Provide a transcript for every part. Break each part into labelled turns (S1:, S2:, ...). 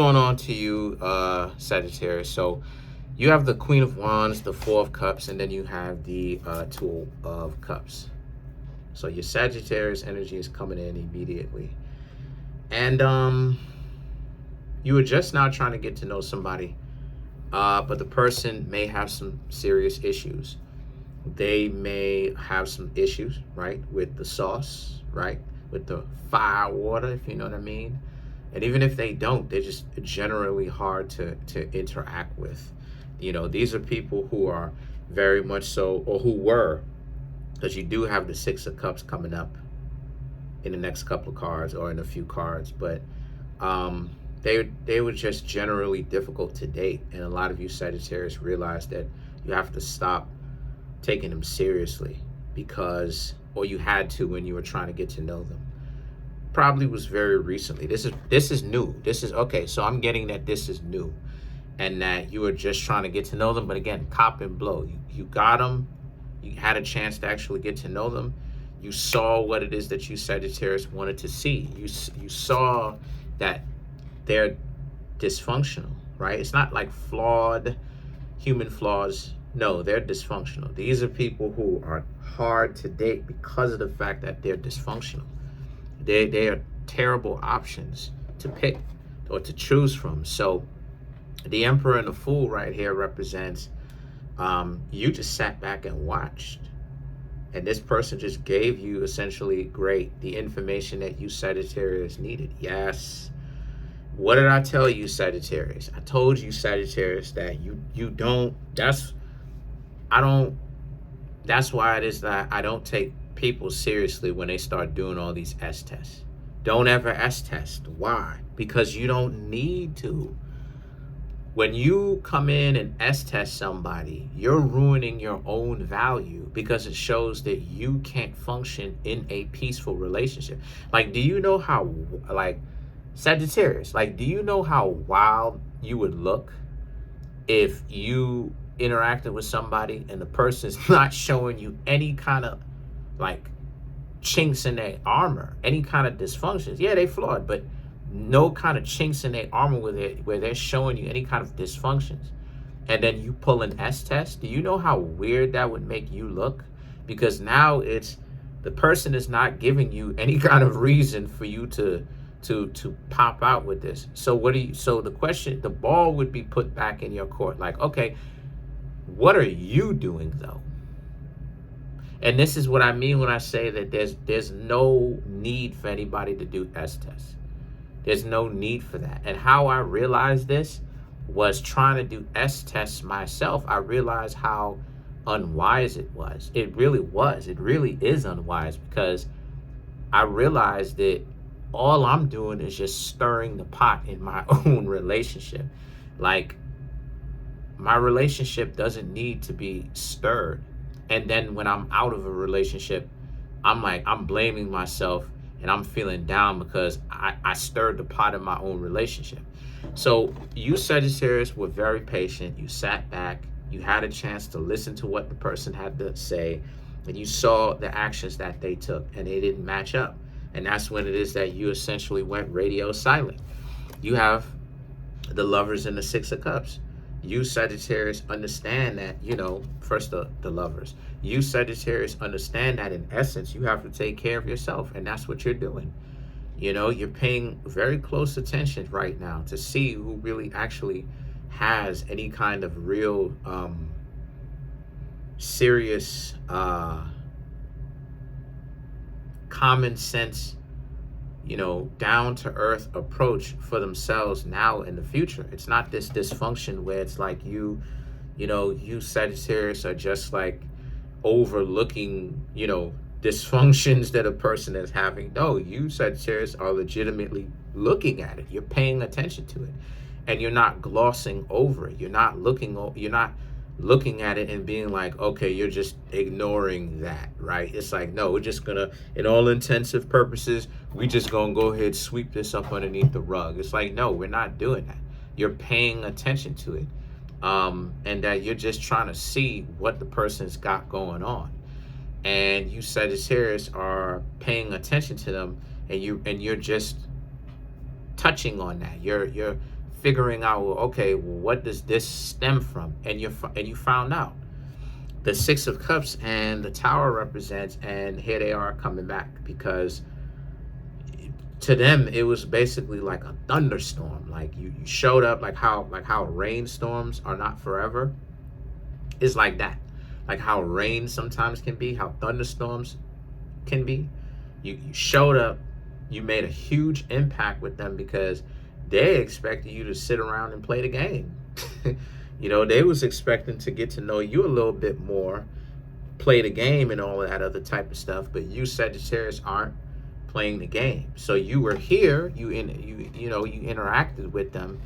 S1: Going on to you, Sagittarius. So you have the Queen of Wands, the Four of Cups, and then you have the Two of Cups. So your Sagittarius energy is coming in immediately. And you were just now trying to get to know somebody, but the person may have some serious issues. They may have some issues, right, with the sauce, right, with the fire water, if you know what I mean. And even if they don't, they're just generally hard to interact with. You know, these are people who are very much so, or who were, because you do have the Six of Cups coming up in the next couple of cards or in a few cards, but they were just generally difficult to date. And a lot of you Sagittarius realize that you have to stop taking them seriously because, or you had to when you were trying to get to know them. Probably was very recently. This is new. This is okay. So I'm getting that this is new, and that you were just trying to get to know them. But again, cop and blow. You got them. You had a chance to actually get to know them. You saw what it is that you Sagittarius wanted to see. You saw that they're dysfunctional, right? It's not like flawed human flaws. No, they're dysfunctional. These are people who are hard to date because of the fact that they're dysfunctional. They are terrible options to pick or to choose from. So the Emperor and the Fool right here represents you just sat back and watched. And this person just gave you essentially the information that you Sagittarius needed. Yes. What did I tell you, Sagittarius? I told you, Sagittarius, that you don't, that's why it is that I don't take people seriously when they start doing all these S tests. Don't ever S test. Why? Because you don't need to. When you come in and S test somebody, you're ruining your own value because it shows that you can't function in a peaceful relationship. Like, do you know how, like, Sagittarius, like, do you know how wild you would look if you interacted with somebody and the person's not showing you any kind of like chinks in their armor, any kind of dysfunctions? Yeah, they flawed, but no kind of chinks in their armor where they're showing you any kind of dysfunctions. And then you pull an S test. Do you know how weird that would make you look? Because now it's the person is not giving you any kind of reason for you to pop out with this. So the question, the ball would be put back in your court. Like, okay, what are you doing though? And this is what I mean when I say that there's no need for anybody to do S tests. There's no need for that. And how I realized this was trying to do S tests myself. I realized how unwise it was. It really was. It really is unwise, because I realized that all I'm doing is just stirring the pot in my own relationship. Like, my relationship doesn't need to be stirred. And then when I'm out of a relationship, I'm blaming myself and I'm feeling down because I stirred the pot in my own relationship. So you Sagittarius were very patient. You sat back. You had a chance to listen to what the person had to say. And you saw the actions that they took, and they didn't match up. And that's when it is that you essentially went radio silent. You have the Lovers and the Six of Cups. You Sagittarius understand that, first the Lovers. You Sagittarius understand that in essence, you have to take care of yourself. And that's what you're doing. You're paying very close attention right now to see who really actually has any kind of real serious common sense, down to earth approach for themselves now in the future. It's not this dysfunction where it's like you Sagittarius are just like overlooking, dysfunctions that a person is having. No, you Sagittarius are legitimately looking at it. You're paying attention to it, and you're not glossing over it. You're not looking at it and being like, okay, you're just ignoring that, right? It's like, no, we're just gonna, in all intensive purposes, we just gonna go ahead, sweep this up underneath the rug. It's like, no, we're not doing that. You're paying attention to it, and that you're just trying to see what the person's got going on. And you Sagittarius are paying attention to them, and you're just touching on that. You're figuring out, well, okay, well, what does this stem from? And you found out. The Six of Cups and the Tower represents, and here they are coming back, because to them it was basically like a thunderstorm. Like you showed up, like how rainstorms are not forever. It's like that. Like how rain sometimes can be, how thunderstorms can be. You showed up, you made a huge impact with them, because they expected you to sit around and play the game. You know, they was expecting to get to know you a little bit more, play the game and all of that other type of stuff. But you, Sagittarius, aren't playing the game. So you were here, you interacted with them,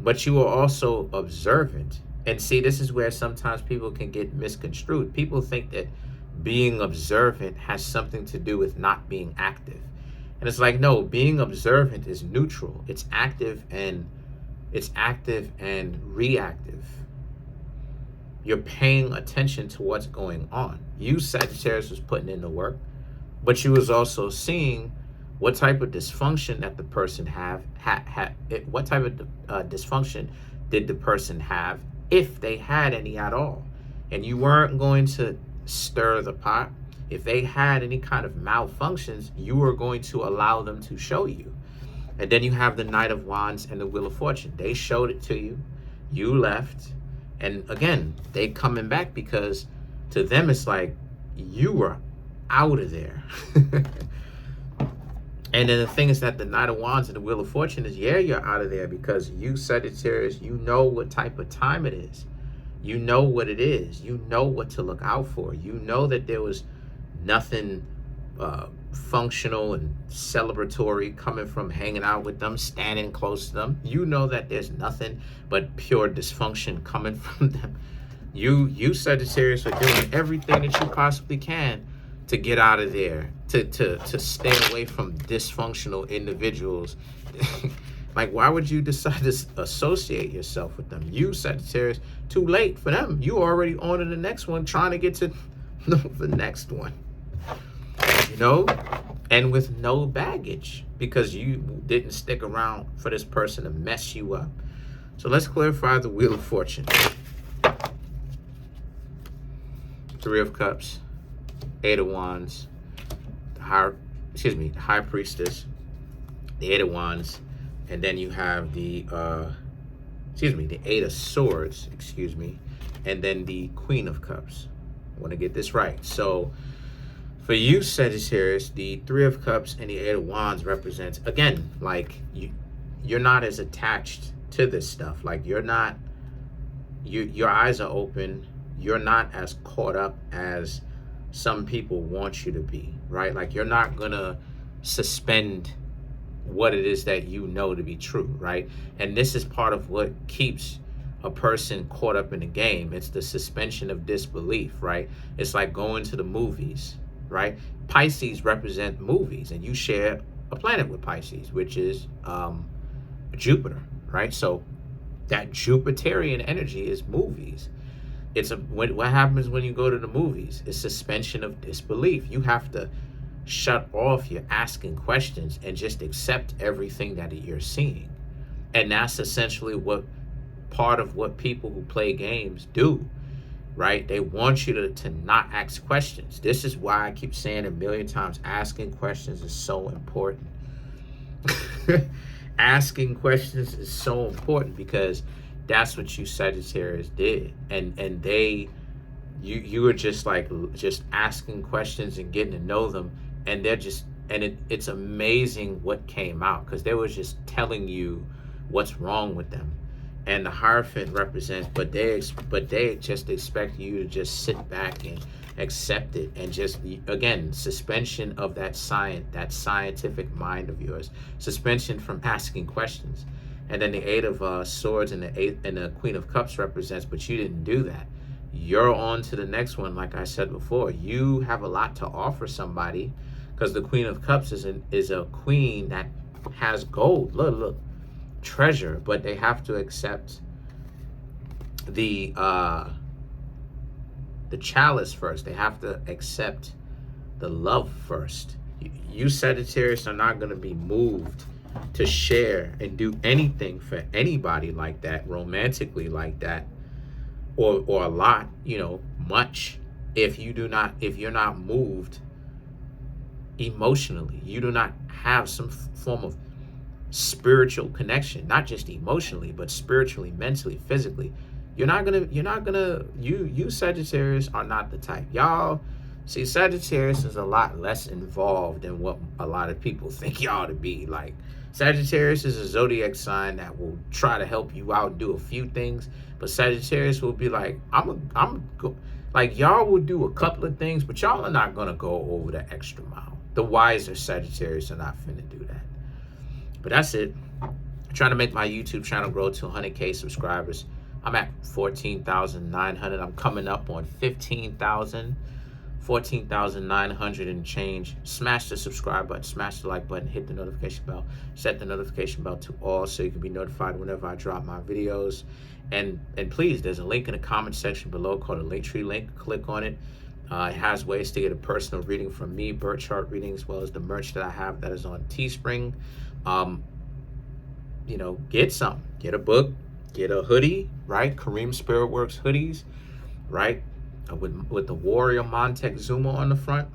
S1: but you were also observant. And see, this is where sometimes people can get misconstrued. People think that being observant has something to do with not being active. And it's like, no, being observant is neutral. It's active and reactive. You're paying attention to what's going on. You, Sagittarius, was putting in the work, but you was also seeing what type of dysfunction that the person what type of dysfunction did the person have, if they had any at all. And you weren't going to stir the pot. If they had any kind of malfunctions, you were going to allow them to show you. And then you have the Knight of Wands and the Wheel of Fortune. They showed it to you. You left. And again, they coming back, because to them it's like you were out of there. And then the thing is that the Knight of Wands and the Wheel of Fortune is, yeah, you're out of there, because you, Sagittarius, you know what type of time it is. You know what it is. You know what to look out for. You know that there was nothing functional and celebratory coming from hanging out with them, standing close to them. You know that there's nothing but pure dysfunction coming from them. You Sagittarius, are doing everything that you possibly can to get out of there, to stay away from dysfunctional individuals. Like, why would you decide to associate yourself with them? You, Sagittarius, too late for them. You already on to the next one, trying to get to the next one. You know, and with no baggage, because you didn't stick around for this person to mess you up. So let's clarify the Wheel of Fortune. Three of Cups, Eight of Wands, the High Priestess, the Eight of Wands, and then you have the the Eight of Swords, and then the Queen of Cups. I want to get this right. So for you, Sagittarius, the Three of Cups and the Eight of Wands represents, again, like you're not as attached to this stuff. Like your eyes are open. You're not as caught up as some people want you to be, right? Like you're not gonna suspend what it is that you know to be true, right? And this is part of what keeps a person caught up in the game. It's the suspension of disbelief, right? It's like going to the movies, right? Pisces represent movies, and you share a planet with Pisces, which is Jupiter, right? So that Jupiterian energy is movies. It's what happens when you go to the movies is suspension of disbelief. You have to shut off your asking questions and just accept everything that you're seeing. And that's essentially part of what people who play games do, right? They want you to not ask questions. This is why I keep saying a million times, asking questions is so important. Asking questions is so important, because that's what you Sagittarius did. And you were just asking questions and getting to know them. And it's amazing what came out, because they were just telling you what's wrong with them. And the Hierophant represents, but they just expect you to just sit back and accept it, and just, again, suspension of that scientific mind of yours, suspension from asking questions. And then the Eight of Swords and the Queen of Cups represents, but you didn't do that. You're on to the next one. Like I said before, you have a lot to offer somebody, because the Queen of Cups is a queen that has gold. Look, treasure, but they have to accept the chalice first. They have to accept the love first. You Sagittarius are not going to be moved to share and do anything for anybody like that, romantically like that, or a lot, much, if you're not moved emotionally, you do not have some form of spiritual connection, not just emotionally, but spiritually, mentally, physically. You Sagittarius are not the type. Y'all, see, Sagittarius is a lot less involved than what a lot of people think y'all to be. Like, Sagittarius is a zodiac sign that will try to help you out and do a few things, but Sagittarius will be like, like, y'all will do a couple of things, but y'all are not gonna go over the extra mile. The wiser Sagittarius are not finna do that. But that's it. I'm trying to make my YouTube channel grow to 100K subscribers. I'm at 14,900. I'm coming up on 15,000, 14,900 and change. Smash the subscribe button, smash the like button, hit the notification bell, set the notification bell to all so you can be notified whenever I drop my videos. And please, there's a link in the comment section below called a Linktree link. Click on it. It has ways to get a personal reading from me, birth chart reading, as well as the merch that I have that is on Teespring. Get something. Get a book, get a hoodie, right? Kareemspiritworks hoodies, right? With the Warrior Montezuma on the front.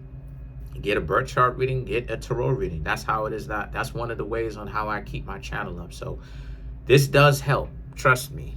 S1: Get a birth chart reading, get a tarot reading. That's how it is. That's one of the ways on how I keep my channel up. So this does help. Trust me.